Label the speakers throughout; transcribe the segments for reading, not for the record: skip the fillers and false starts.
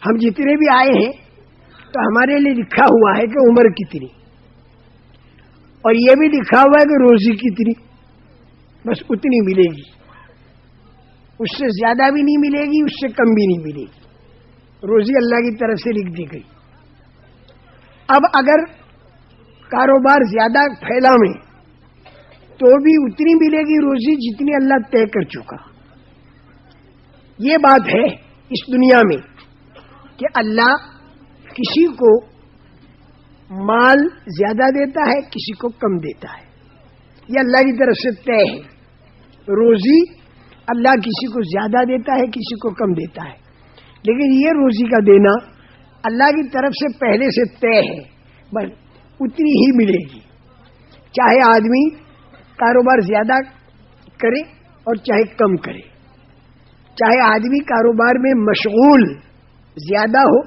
Speaker 1: ہم جتنے بھی آئے ہیں تو ہمارے لیے لکھا ہوا ہے کہ عمر کتنی، اور یہ بھی لکھا ہوا ہے کہ روزی کتنی، بس اتنی ملے گی، اس سے زیادہ بھی نہیں ملے گی، اس سے کم بھی نہیں ملے گی، روزی اللہ کی طرف سے لکھ دی گئی۔ اب اگر کاروبار زیادہ پھیلا میں تو بھی اتنی ملے گی روزی جتنی اللہ طے کر چکا۔ یہ بات ہے اس دنیا میں کہ اللہ کسی کو مال زیادہ دیتا ہے، کسی کو کم دیتا ہے، یہ اللہ کی طرف سے طے ہے۔ روزی اللہ کسی کو زیادہ دیتا ہے، کسی کو کم دیتا ہے، لیکن یہ روزی کا دینا اللہ کی طرف سے پہلے سے طے ہے، بس اتنی ہی ملے گی، چاہے آدمی کاروبار زیادہ کرے اور چاہے کم کرے، چاہے آدمی کاروبار میں مشغول زیادہ ہو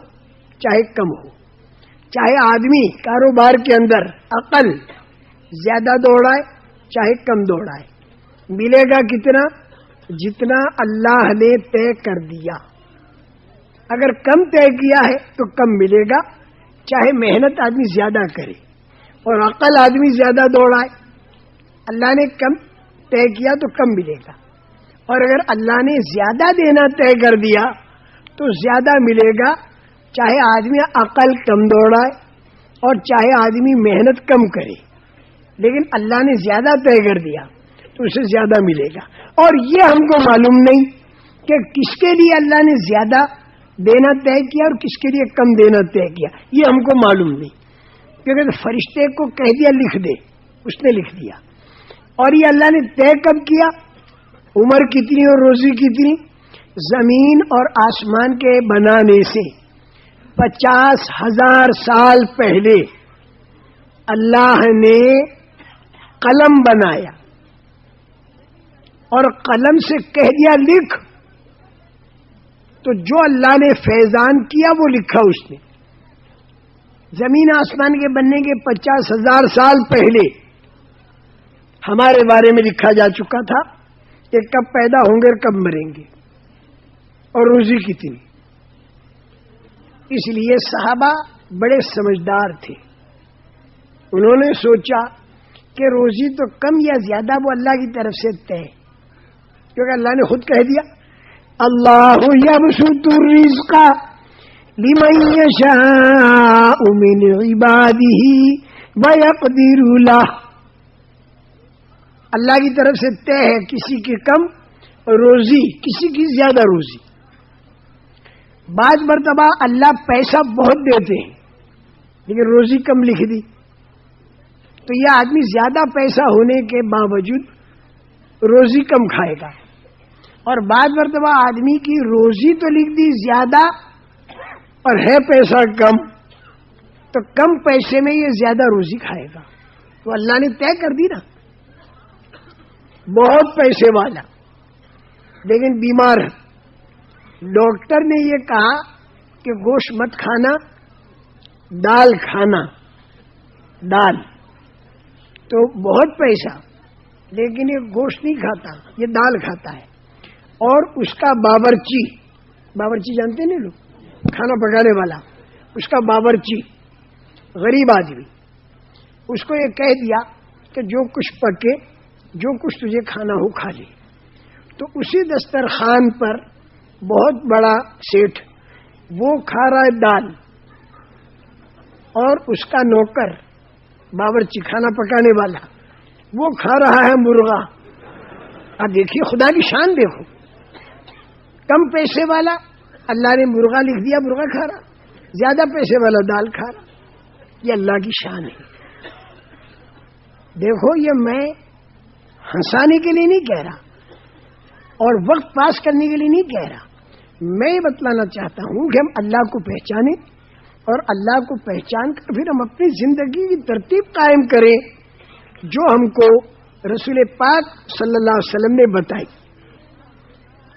Speaker 1: چاہے کم ہو، چاہے آدمی کاروبار کے اندر عقل زیادہ دوڑائے چاہے کم دوڑائے، ملے گا کتنا؟ جتنا اللہ نے طے کر دیا۔ اگر کم طے کیا ہے تو کم ملے گا، چاہے محنت آدمی زیادہ کرے اور عقل آدمی زیادہ دوڑائے، اللہ نے کم طے کیا تو کم ملے گا، اور اگر اللہ نے زیادہ دینا طے کر دیا تو زیادہ ملے گا، چاہے آدمی عقل کم دوڑائے اور چاہے آدمی محنت کم کرے، لیکن اللہ نے زیادہ طے کر دیا تو اسے زیادہ ملے گا۔ اور یہ ہم کو معلوم نہیں کہ کس کے لیے اللہ نے زیادہ دینا طے کیا اور کس کے لیے کم دینا طے کیا، یہ ہم کو معلوم نہیں، کیونکہ فرشتے کو کہہ دیا لکھ دے، اس نے لکھ دیا۔ اور یہ اللہ نے طے کب کیا؟ عمر کتنی اور روزی کتنی؟ زمین اور آسمان کے بنانے سے 50,000 سال پہلے اللہ نے قلم بنایا اور قلم سے کہہ دیا لکھ، تو جو اللہ نے فیضان کیا وہ لکھا اس نے۔ زمین آسمان کے بننے کے 50,000 سال پہلے ہمارے بارے میں لکھا جا چکا تھا کہ کب پیدا ہوں گے اور کب مریں گے اور روزی کتنی۔ اس لیے صحابہ بڑے سمجھدار تھے، انہوں نے سوچا کہ روزی تو کم یا زیادہ وہ اللہ کی طرف سے طے، کیونکہ اللہ نے خود کہہ دیا اللہ یبسط الرزق لمن یشاء من عبادہ ویقدر لہ، اللہ کی طرف سے طے ہے کسی کی کم روزی کسی کی زیادہ روزی۔ بعض مرتبہ اللہ پیسہ بہت دیتے ہیں لیکن روزی کم لکھ دی، تو یہ آدمی زیادہ پیسہ ہونے کے باوجود روزی کم کھائے گا، اور بعض مرتبہ آدمی کی روزی تو لکھ دی زیادہ اور ہے پیسہ کم، تو کم پیسے میں یہ زیادہ روزی کھائے گا، تو اللہ نے طے کر دی نا۔ بہت پیسے والا لیکن بیمار ہے، ڈاکٹر نے یہ کہا کہ گوشت مت کھانا، دال کھانا، دال، تو بہت پیسہ لیکن یہ گوشت نہیں کھاتا، یہ دال کھاتا ہے، اور اس کا باورچی جانتے ہیں نا لوگ، کھانا پکانے والا، اس کا باورچی غریب آدمی، اس کو یہ کہہ دیا کہ جو کچھ پکے، جو کچھ تجھے کھانا ہو کھا لے، تو اسی دسترخوان پر بہت بڑا سیٹھ وہ کھا رہا ہے دال، اور اس کا نوکر باورچی کھانا پکانے والا وہ کھا رہا ہے مرغا۔ اب دیکھیے خدا کی شان، دیکھو، کم پیسے والا اللہ نے مرغا لکھ دیا، مرغا کھا رہا، زیادہ پیسے والا دال کھا رہا، یہ اللہ کی شان ہے۔ دیکھو یہ میں ہنسانے کے لیے نہیں کہہ رہا اور وقت پاس کرنے کے لیے نہیں کہہ رہا، میں یہ بتلانا چاہتا ہوں کہ ہم اللہ کو پہچانیں، اور اللہ کو پہچان کر پھر ہم اپنی زندگی کی ترتیب قائم کریں جو ہم کو رسول پاک صلی اللہ علیہ وسلم نے بتائی۔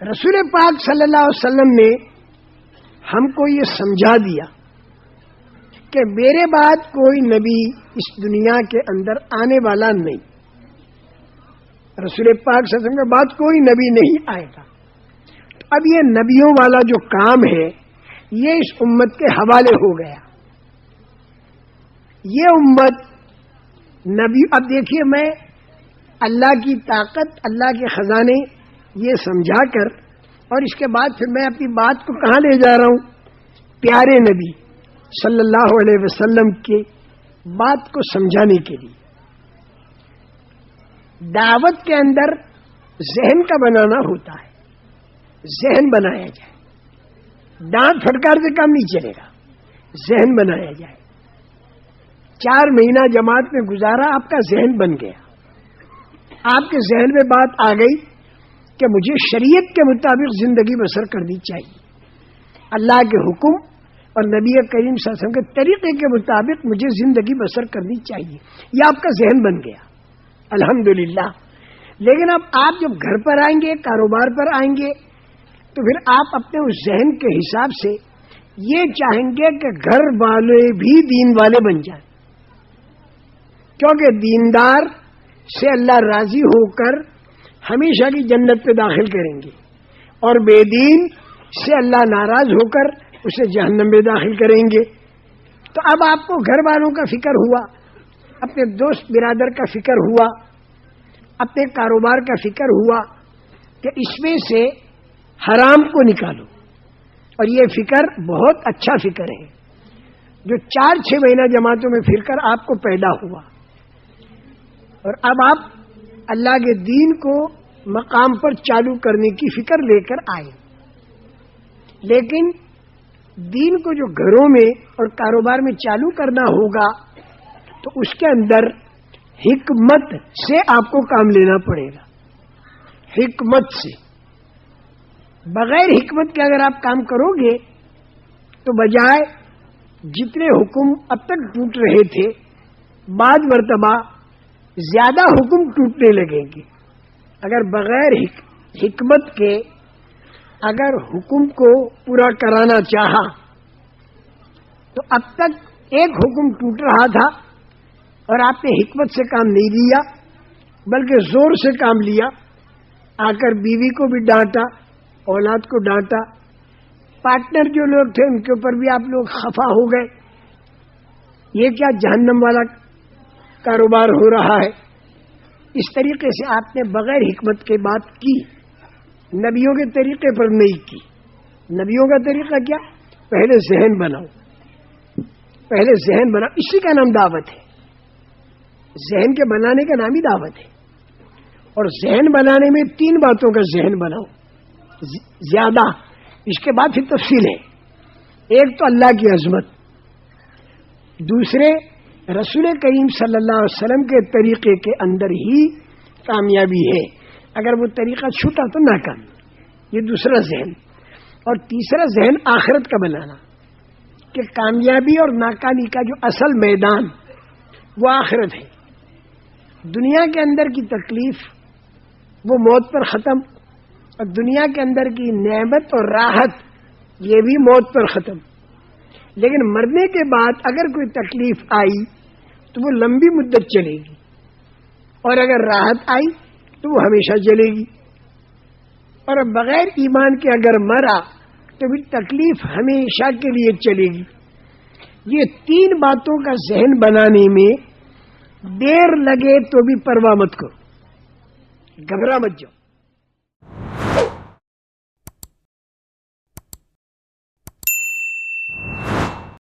Speaker 1: رسول پاک صلی اللہ علیہ وسلم نے ہم کو یہ سمجھا دیا کہ میرے بعد کوئی نبی اس دنیا کے اندر آنے والا نہیں، رسول پاک صلی اللہ علیہ وسلم کے بعد کوئی نبی نہیں آئے گا۔ اب یہ نبیوں والا جو کام ہے یہ اس امت کے حوالے ہو گیا. یہ امت نبی. اب دیکھیے میں اللہ کی طاقت, اللہ کے خزانے یہ سمجھا کر, اور اس کے بعد پھر میں اپنی بات کو کہاں لے جا رہا ہوں, پیارے نبی صلی اللہ علیہ وسلم کی بات کو سمجھانے کے لیے. دعوت کے اندر ذہن کا بنانا ہوتا ہے, ذہن بنایا جائے. ڈانٹ پھٹکار سے کام نہیں چلے گا, ذہن بنایا جائے. 4 مہینہ جماعت میں گزارا, آپ کا ذہن بن گیا, آپ کے ذہن میں بات آ گئی کہ مجھے شریعت کے مطابق زندگی بسر کرنی چاہیے, اللہ کے حکم اور نبی کریم صلی اللہ علیہ وسلم کے طریقے کے مطابق مجھے زندگی بسر کرنی چاہیے. یہ آپ کا ذہن بن گیا, الحمدللہ. لیکن اب آپ جب گھر پر آئیں گے, کاروبار پر آئیں گے, تو پھر آپ اپنے اس ذہن کے حساب سے یہ چاہیں گے کہ گھر والے بھی دین والے بن جائیں, کیونکہ دیندار سے اللہ راضی ہو کر ہمیشہ کی جنت پہ داخل کریں گے, اور بے دین سے اللہ ناراض ہو کر اسے جہنم میں داخل کریں گے. تو اب آپ کو گھر والوں کا فکر ہوا, اپنے دوست برادر کا فکر ہوا, اپنے کاروبار کا فکر ہوا کہ اس میں سے حرام کو نکالو. اور یہ فکر بہت اچھا فکر ہے جو 4-6 مہینہ جماعتوں میں پھر کر آپ کو پیدا ہوا. اور اب آپ اللہ کے دین کو مقام پر چالو کرنے کی فکر لے کر آئے. لیکن دین کو جو گھروں میں اور کاروبار میں چالو کرنا ہوگا تو اس کے اندر حکمت سے آپ کو کام لینا پڑے گا. حکمت سے, بغیر حکمت کے اگر آپ کام کرو گے تو بجائے جتنے حکم اب تک ٹوٹ رہے تھے, بعض مرتبہ زیادہ حکم ٹوٹنے لگیں گے. اگر بغیر حکمت کے اگر حکم کو پورا کرانا چاہا تو اب تک ایک حکم ٹوٹ رہا تھا اور آپ نے حکمت سے کام نہیں لیا بلکہ زور سے کام لیا. آ کر بیوی کو بھی ڈانٹا, اولاد کو ڈانٹا, پارٹنر جو لوگ تھے ان کے اوپر بھی آپ لوگ خفا ہو گئے. یہ کیا جہنم والا کاروبار ہو رہا ہے. اس طریقے سے آپ نے بغیر حکمت کے بات کی, نبیوں کے طریقے پر نہیں کی. نبیوں کا طریقہ کیا, پہلے ذہن بناؤ, پہلے ذہن بناؤ. اسی کا نام دعوت ہے. ذہن کے بنانے کا نام ہی دعوت ہے. اور ذہن بنانے میں 3 باتوں کا ذہن بناؤ زیادہ, اس کے بعد پھر تفصیل ہے. ایک تو اللہ کی عظمت, دوسرے رسول کریم صلی اللہ علیہ وسلم کے طریقے کے اندر ہی کامیابی ہے, اگر وہ طریقہ چھوٹا تو ناکامی. یہ دوسرا ذہن. اور تیسرا ذہن آخرت کا بنانا کہ کامیابی اور ناکامی کا جو اصل میدان وہ آخرت ہے. دنیا کے اندر کی تکلیف وہ موت پر ختم, اور دنیا کے اندر کی نعمت اور راحت یہ بھی موت پر ختم. لیکن مرنے کے بعد اگر کوئی تکلیف آئی تو وہ لمبی مدت چلے گی, اور اگر راحت آئی تو وہ ہمیشہ چلے گی. اور بغیر ایمان کے اگر مرا تو بھی تکلیف ہمیشہ کے لیے چلے گی. یہ 3 باتوں کا ذہن بنانے میں دیر لگے تو بھی پرواہ مت کرو, گھبرا مت جاؤ.